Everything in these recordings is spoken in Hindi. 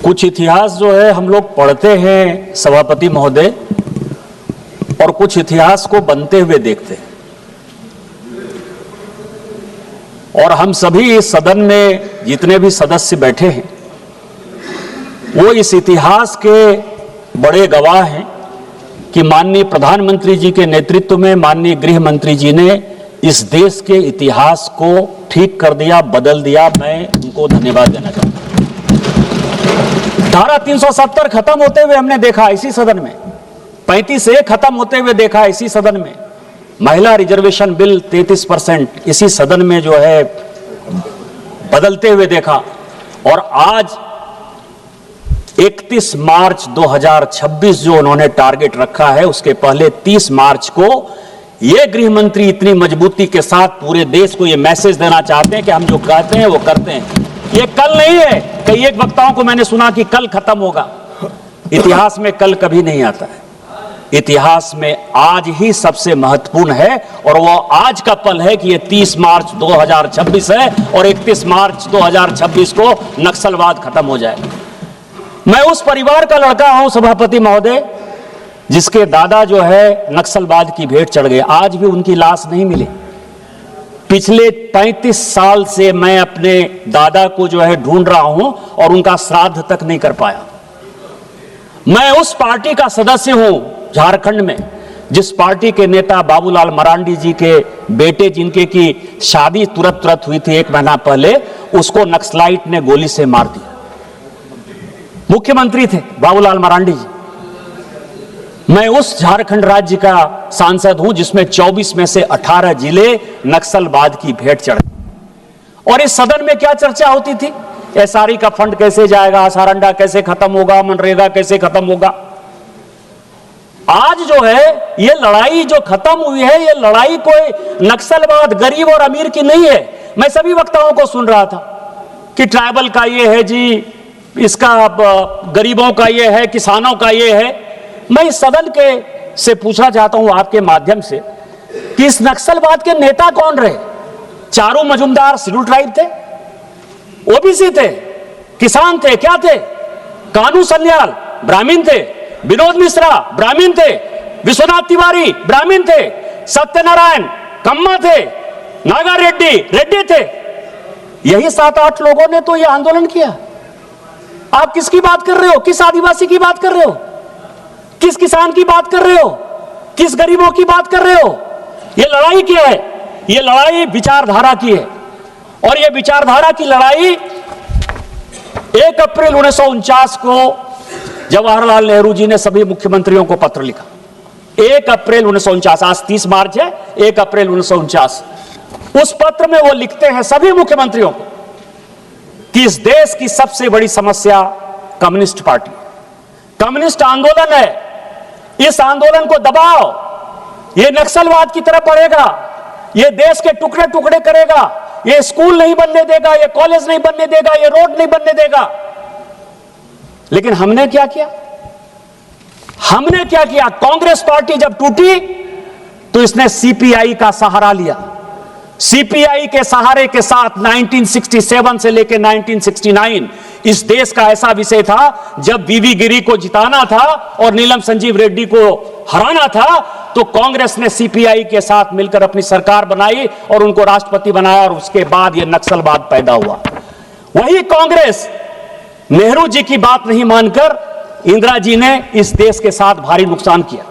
कुछ इतिहास जो है हम लोग पढ़ते हैं सभापति महोदय, और कुछ इतिहास को बनते हुए देखते हैं। और हम सभी इस सदन में जितने भी सदस्य बैठे हैं वो इस इतिहास के बड़े गवाह हैं कि माननीय प्रधानमंत्री जी के नेतृत्व में माननीय गृह मंत्री जी ने इस देश के इतिहास को ठीक कर दिया, बदल दिया। मैं उनको धन्यवाद देना चाहता हूं। धारा 370 खत्म होते हुए हमने देखा इसी सदन में, 35A खत्म होते हुए देखा इसी सदन में, महिला रिजर्वेशन बिल 33% इसी सदन में जो है बदलते हुए देखा। और आज 31 मार्च 2026 जो उन्होंने टारगेट रखा है, उसके पहले 30 मार्च को ये गृह मंत्री इतनी मजबूती के साथ पूरे देश को ये मैसेज देना चाहते हैं कि हम जो कहते हैं वो करते हैं। ये कल नहीं है। कई एक वक्ताओं को मैंने सुना कि कल खत्म होगा। इतिहास में कल कभी नहीं आता है। इतिहास में आज ही सबसे महत्वपूर्ण है, और वो आज का पल है कि ये 30 मार्च 2026 है और 31 मार्च 2026 को नक्सलवाद खत्म हो जाएगा। मैं उस परिवार का लड़का हूं सभापति महोदय जिसके दादा जो है नक्सलवाद की भेंट चढ़ गए। आज भी उनकी लाश नहीं मिली। पिछले 35 साल से मैं अपने दादा को जो है ढूंढ रहा हूं और उनका श्राद्ध तक नहीं कर पाया। मैं उस पार्टी का सदस्य हूं झारखंड में जिस पार्टी के नेता बाबूलाल मरांडी जी के बेटे जिनके की शादी तुरंत हुई थी 1 महीना पहले, उसको नक्सलाइट ने गोली से मार दिया। मुख्यमंत्री थे बाबूलाल मरांडी जी। मैं उस झारखंड राज्य का सांसद हूं जिसमें 24 में से 18 जिले नक्सलवाद की भेंट चढ़ गए। और इस सदन में क्या चर्चा होती थी? एसआरई का फंड कैसे जाएगा, सारंडा कैसे खत्म होगा, मनरेगा कैसे खत्म होगा। आज जो है ये लड़ाई जो खत्म हुई है, ये लड़ाई कोई नक्सलवाद गरीब और अमीर की नहीं है। मैं सभी वक्ताओं को सुन रहा था कि ट्राइबल का ये है जी, इसका गरीबों का ये है, किसानों का ये है। मैं इस सदन के से पूछना चाहता हूं आपके माध्यम से कि इस नक्सलवाद के नेता कौन रहे? चारू मजुमदार शेड्यूल ट्राइब थे, ओबीसी थे, किसान थे, क्या थे? कानू सन्याल ब्राह्मण थे, विनोद मिश्रा ब्राह्मण थे, विश्वनाथ तिवारी ब्राह्मण थे, सत्यनारायण कम्मा थे, नागा रेड्डी थे। यही 7-8 लोगों ने तो यह आंदोलन किया। आप किसकी बात कर रहे हो? किस आदिवासी की बात कर रहे हो? किस किसान की बात कर रहे हो? किस गरीबों की बात कर रहे हो? यह लड़ाई क्या है? यह लड़ाई विचारधारा की है। और यह विचारधारा की लड़ाई 1 अप्रैल 1949 को जवाहरलाल नेहरू जी ने सभी मुख्यमंत्रियों को पत्र लिखा। 1 अप्रैल 1949, आज 30 मार्च है, 1 अप्रैल 1949। उस पत्र में वो लिखते हैं सभी मुख्यमंत्रियों को कि इस देश की सबसे बड़ी समस्या कम्युनिस्ट पार्टी, कम्युनिस्ट आंदोलन है। इस आंदोलन को दबाओ, ये नक्सलवाद की तरफ बढ़ेगा, ये देश के टुकड़े टुकड़े करेगा, ये स्कूल नहीं बनने देगा, ये कॉलेज नहीं बनने देगा, ये रोड नहीं बनने देगा। लेकिन हमने क्या किया? हमने क्या किया? कांग्रेस पार्टी जब टूटी तो इसने सीपीआई का सहारा लिया। सीपीआई के सहारे के साथ 1967 से लेकर 1969 इस देश का ऐसा विषय था जब वीवी गिरी को जिताना था और नीलम संजीव रेड्डी को हराना था, तो कांग्रेस ने सीपीआई के साथ मिलकर अपनी सरकार बनाई और उनको राष्ट्रपति बनाया, और उसके बाद यह नक्सलवाद पैदा हुआ। वही कांग्रेस नेहरू जी की बात नहीं मानकर इंदिरा जी ने इस देश के साथ भारी नुकसान किया।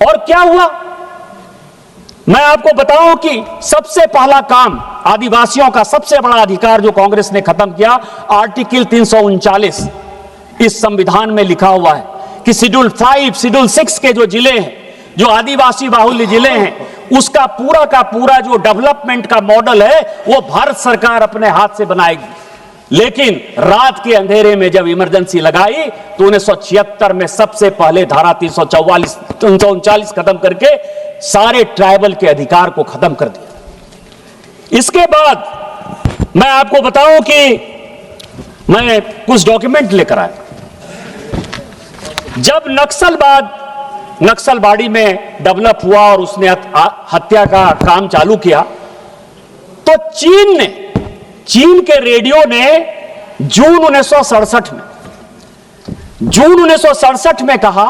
और क्या हुआ मैं आपको बताऊं कि सबसे पहला काम आदिवासियों का सबसे बड़ा अधिकार जो कांग्रेस ने खत्म किया, आर्टिकल 339 इस संविधान में लिखा हुआ है कि शेड्यूल 5, शेड्यूल 6 के जो जिले हैं, जो आदिवासी बाहुल्य जिले हैं, उसका पूरा का पूरा जो डेवलपमेंट का मॉडल है वो भारत सरकार अपने हाथ से बनाएगी। लेकिन रात के अंधेरे में जब इमरजेंसी लगाई तो 1976 में सबसे पहले धारा 339 खत्म करके सारे ट्राइबल के अधिकार को खत्म कर दिया। इसके बाद मैं आपको बताऊं कि मैं कुछ डॉक्यूमेंट लेकर आया। जब नक्सलवादी में डेवलप हुआ और उसने हत्या का काम चालू किया, तो चीन के रेडियो ने जून 1967 में जून 1967 में कहा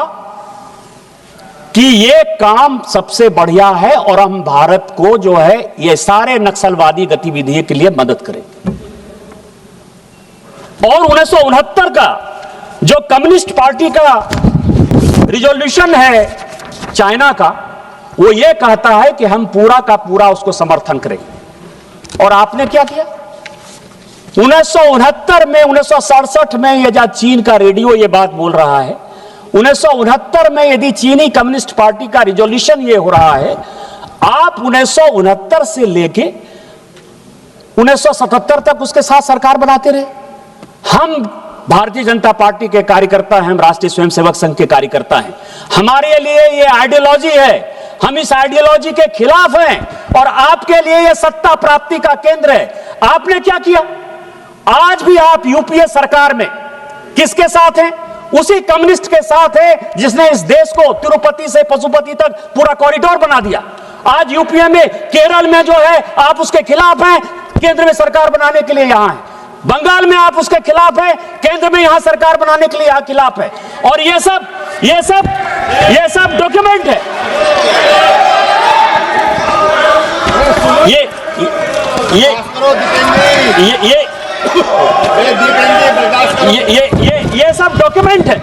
कि ये काम सबसे बढ़िया है और हम भारत को जो है ये सारे नक्सलवादी गतिविधियों के लिए मदद करेंगे। और 1969 का जो कम्युनिस्ट पार्टी का रिजोल्यूशन है चाइना का, वो ये कहता है कि हम पूरा का पूरा उसको समर्थन करेंगे। और आपने क्या किया? 1969 में, 1967 में ये जो चीन का रेडियो ये बात बोल रहा है, 1969 में यदि चीनी कम्युनिस्ट पार्टी का रिजोल्यूशन ये हो रहा है, आप 1969 से लेके 1977 तक उसके साथ सरकार बनाते रहे। हम भारतीय जनता पार्टी के कार्यकर्ता हैं, हम राष्ट्रीय स्वयंसेवक संघ के कार्यकर्ता हैं। हमारे लिए ये आइडियोलॉजी है, हम इस आइडियोलॉजी के खिलाफ हैं और आपके लिए ये सत्ता प्राप्ति का केंद्र है। आपने क्या किया? आज भी आप यूपीए सरकार में किसके साथ हैं? उसी कम्युनिस्ट के साथ है जिसने इस देश को तिरुपति से पशुपति तक पूरा कॉरिडोर बना दिया। आज यूपीए में, केरल में जो है आप उसके खिलाफ हैं, केंद्र में सरकार बनाने के लिए यहां है। बंगाल में आप उसके खिलाफ है, केंद्र में यहां सरकार बनाने के लिए यहां खिलाफ है। और ये सब डॉक्यूमेंट है। ये सब डॉक्यूमेंट है।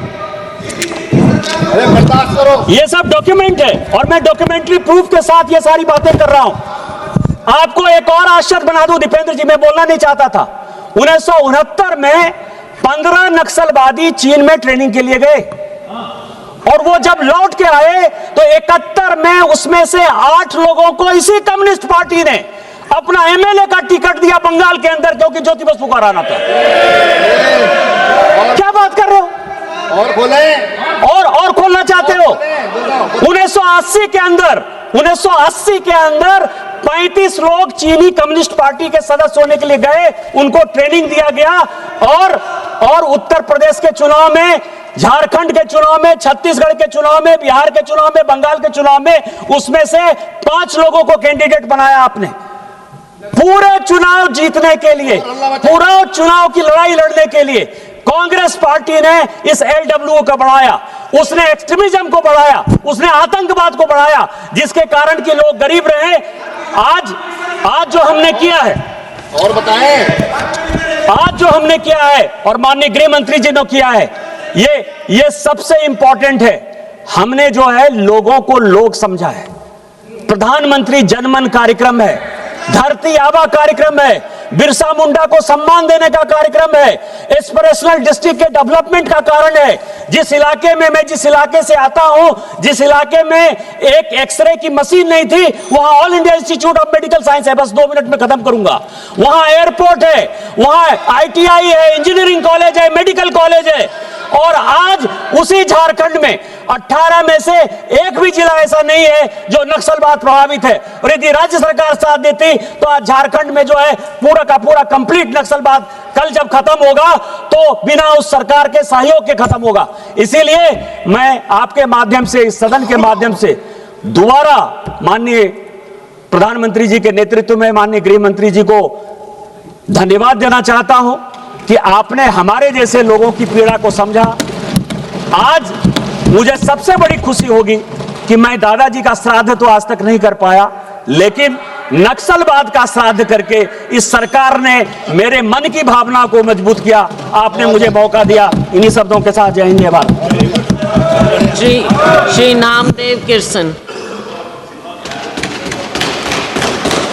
ये सब डॉक्यूमेंट है और मैं डॉक्यूमेंट्री प्रूफ के साथ ये सारी बातें कर रहा हूं। आपको एक और आश्चर्य बना दूं दीपेंद्र जी, मैं बोलना नहीं चाहता था। 1969 में 15 नक्सलवादी चीन में ट्रेनिंग के लिए गए और वो जब लौट के आए तो 71 में उसमें से 8 लोगों को इसी कम्युनिस्ट पार्टी ने अपना एमएलए का टिकट दिया बंगाल के अंदर, क्योंकि ज्योति बसु का राणा था। क्या बात कर रहे हो? और खोले और खोलना चाहते हो? 1980 के अंदर 35 लोग चीनी कम्युनिस्ट पार्टी के सदस्य होने के लिए गए, उनको ट्रेनिंग दिया गया और उत्तर प्रदेश के चुनाव में, झारखंड के चुनाव में, छत्तीसगढ़ के चुनाव में, बिहार के चुनाव में, बंगाल के चुनाव में, उसमें से 5 लोगों को कैंडिडेट बनाया आपने। पूरे चुनाव जीतने के लिए, पूरा चुनाव की लड़ाई लड़ने के लिए कांग्रेस पार्टी ने इस एलडब्ल्यू को बढ़ाया, उसने एक्सट्रीमिज्म को बढ़ाया, उसने आतंकवाद को बढ़ाया, जिसके कारण कि लोग गरीब रहे। आज जो हमने किया है, और बताएं, आज जो हमने किया है और माननीय गृह मंत्री जी ने किया है, ये सबसे इंपॉर्टेंट है। हमने जो है लोगों को लोग समझा है। प्रधानमंत्री जनमन कार्यक्रम है, धरती आबा कार्यक्रम है, बिरसा मुंडा को सम्मान देने का कार्यक्रम है, एस्पिरेशनल डिस्ट्रिक्ट के डेवलपमेंट का कारण है। जिस इलाके में, मैं जिस इलाके से आता हूं, जिस इलाके में एक एक्सरे की मशीन नहीं थी, वहां all India institute of medical science है। बस 2 मिनट में खत्म करूंगा। वहां एयरपोर्ट है, वहां आईटीआई है, इंजीनियरिंग कॉलेज है, मेडिकल कॉलेज है। और आज उसी झारखंड में 18 में से एक भी जिला ऐसा नहीं है जो नक्सलवाद प्रभावित है। और यदि राज्य सरकार साथ देती तो आज झारखंड में जो है पूरा का पूरा कंप्लीट नक्सलवाद कल जब खत्म होगा तो बिना उस सरकार के सहयोग के खत्म होगा। इसीलिए मैं आपके माध्यम से, इस सदन के माध्यम से दोबारा माननीय प्रधानमंत्री जी के नेतृत्व में माननीय गृह मंत्री जी को धन्यवाद देना चाहता हूं कि आपने हमारे जैसे लोगों की पीड़ा को समझा। आज मुझे सबसे बड़ी खुशी होगी कि मैं दादाजी का श्राद्ध तो आज तक नहीं कर पाया, लेकिन नक्सलवाद का श्राद्ध करके इस सरकार ने मेरे मन की भावना को मजबूत किया। आपने मुझे मौका दिया। इन्हीं शब्दों के साथ जय हिंद, जय भारत। श्री नामदेव किरसन।